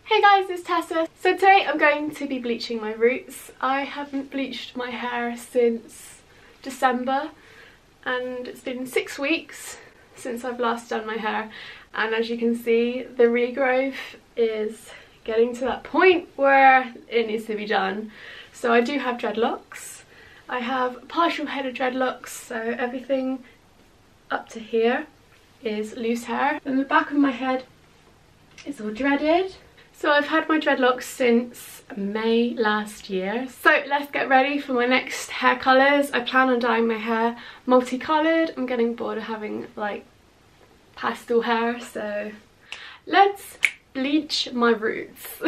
Hey guys, it's Tessa. So today I'm going to be bleaching my roots. I haven't bleached my hair since December and it's been 6 weeks since I've last done my hair, and as you can see the regrowth is getting to that point where it needs to be done. So I do have dreadlocks. I have a partial head of dreadlocks, so everything up to here is loose hair and the back of my head is all dreaded. So I've had my dreadlocks since May last year. So let's get ready for my next hair colours. I plan on dyeing my hair multicoloured. I'm getting bored of having like pastel hair, so let's bleach my roots.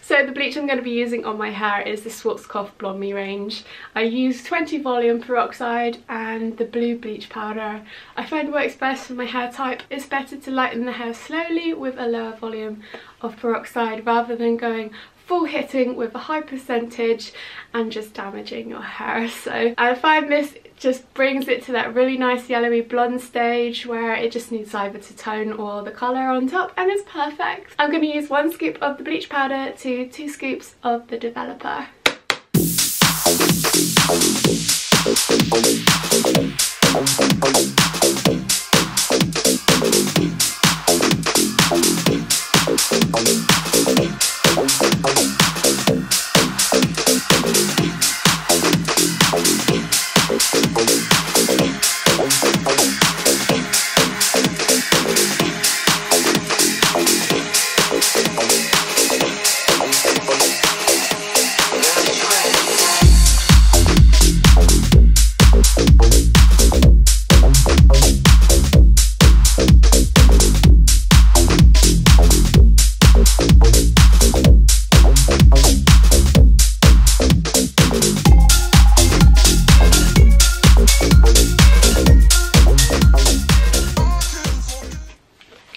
So the bleach I'm going to be using on my hair is the Schwarzkopf Blonde Me range. I use 20 volume peroxide and the blue bleach powder. I find works best for my hair type. It's better to lighten the hair slowly with a lower volume of peroxide rather than going full hitting with a high percentage and just damaging your hair. So I find this just brings it to that really nice yellowy blonde stage where it just needs either to tone or the colour on top, and it's perfect. I'm going to use 1 scoop of the bleach powder to 2 scoops of the developer.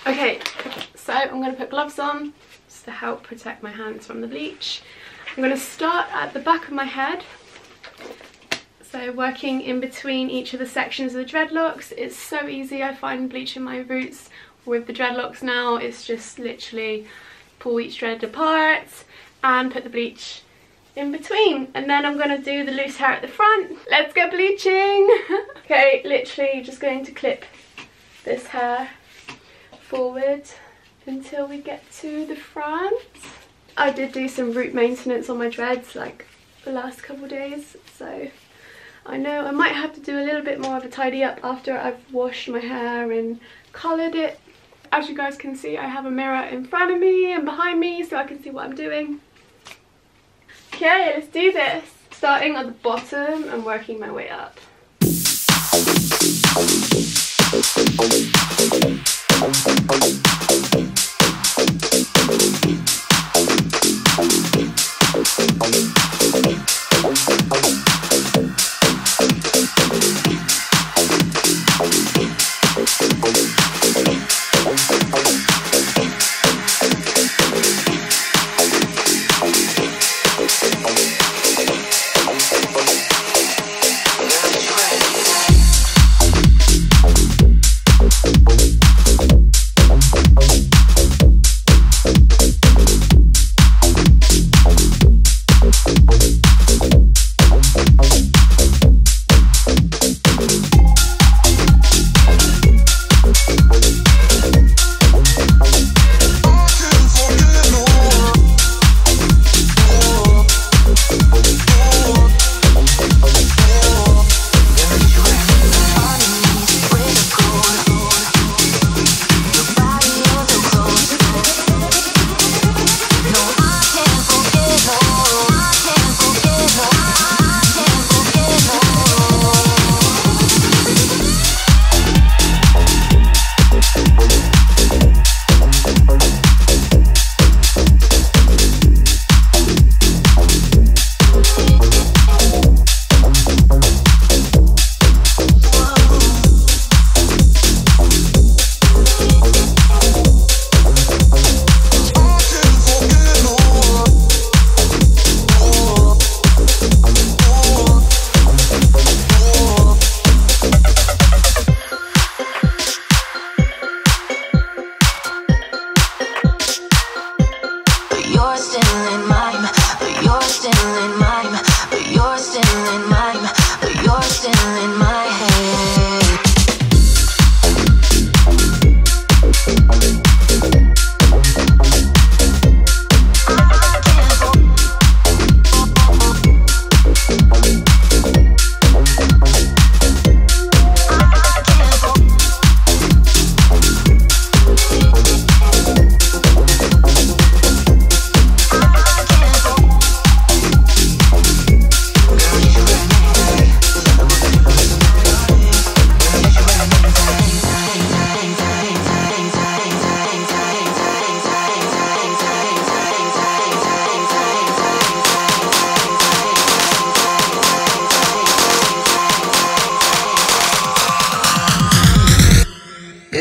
Okay, so I'm going to put gloves on just to help protect my hands from the bleach. I'm going to start at the back of my head, so working in between each of the sections of the dreadlocks. It's so easy, I find, bleaching my roots with the dreadlocks now. It's just literally pull each dread apart and put the bleach in between, and then I'm going to do the loose hair at the front. Let's go bleaching! Okay, literally just going to clip this hair forward until we get to the front. I did do some root maintenance on my dreads like the last couple of days, so I know I might have to do a little bit more of a tidy up after I've washed my hair and coloured it. As you guys can see, I have a mirror in front of me and behind me so I can see what I'm doing. Okay, let's do this. Starting at the bottom and working my way up.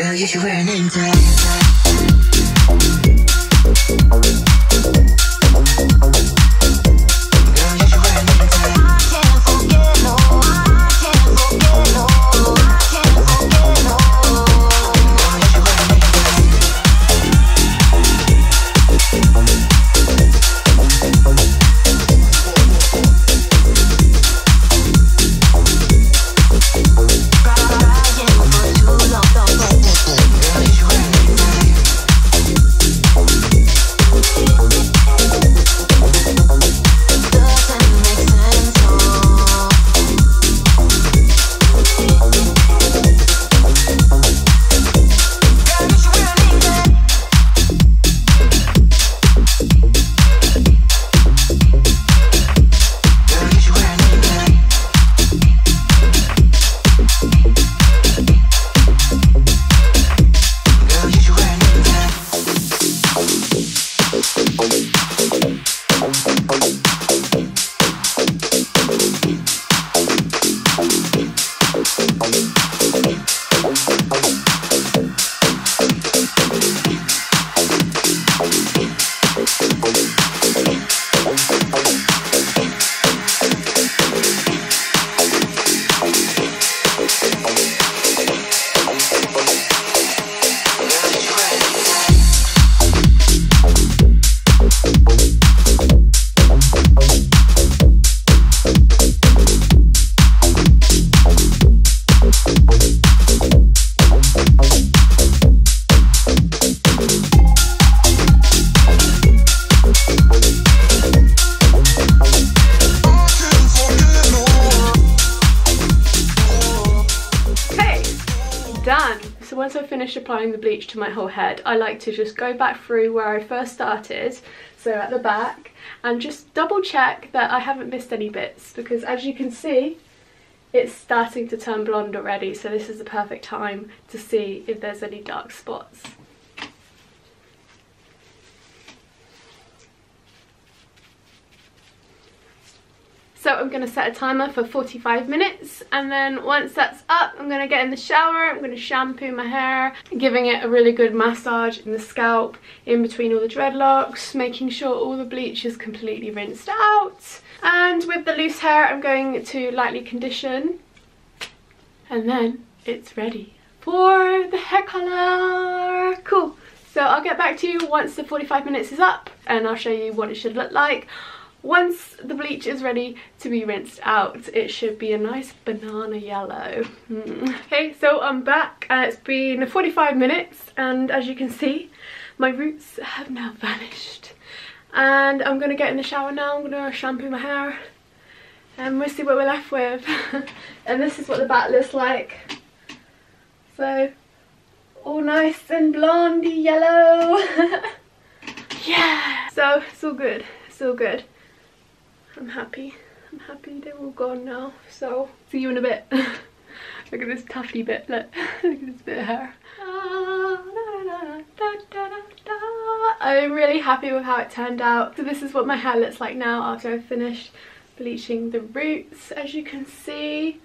Girl, you should wear a name tag. Done. So once I've finished applying the bleach to my whole head, I like to just go back through where I first started, so at the back, and just double check that I haven't missed any bits, because as you can see, it's starting to turn blonde already, so this is the perfect time to see if there's any dark spots. So I'm going to set a timer for 45 minutes, and then once that's up, I'm going to get in the shower, I'm going to shampoo my hair, giving it a really good massage in the scalp, in between all the dreadlocks, making sure all the bleach is completely rinsed out. And with the loose hair, I'm going to lightly condition, and then it's ready for the hair colour. Cool. So I'll get back to you once the 45 minutes is up, and I'll show you what it should look like. Once the bleach is ready to be rinsed out, it should be a nice banana yellow. Okay, so I'm back. It's been 45 minutes, and as you can see, my roots have now vanished. And I'm going to get in the shower now. I'm going to shampoo my hair, and we'll see what we're left with. And this is what the back looks like. So, all nice and blondie yellow. Yeah! So, it's all good. It's all good. I'm happy they're all gone now, so see you in a bit. Look at this tufty bit, look at this bit of hair. I'm really happy with how it turned out. So this is what my hair looks like now after I've finished bleaching the roots. As you can see,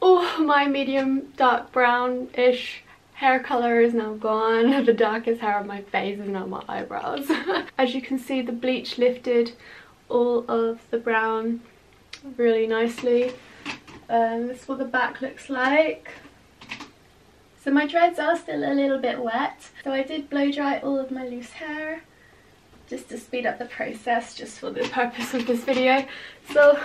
oh, my medium dark brown-ish hair colour is now gone. The darkest hair on my face is now my eyebrows. As you can see, the bleach lifted all of the brown really nicely. This is what the back looks like. So my dreads are still a little bit wet, so I did blow dry all of my loose hair just to speed up the process, just for the purpose of this video. So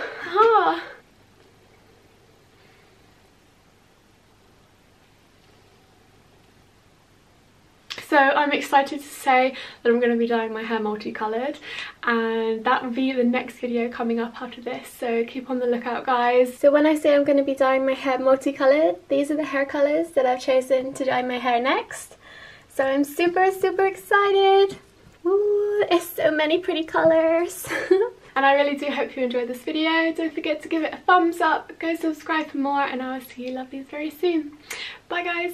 So I'm excited to say that I'm going to be dyeing my hair multicoloured, and that will be the next video coming up after this, so keep on the lookout, guys. So when I say I'm going to be dyeing my hair multicoloured, these are the hair colours that I've chosen to dye my hair next. So I'm super excited. Ooh, it's so many pretty colours. And I really do hope you enjoyed this video. Don't forget to give it a thumbs up, go subscribe for more, and I will see you lovelies very soon. Bye guys.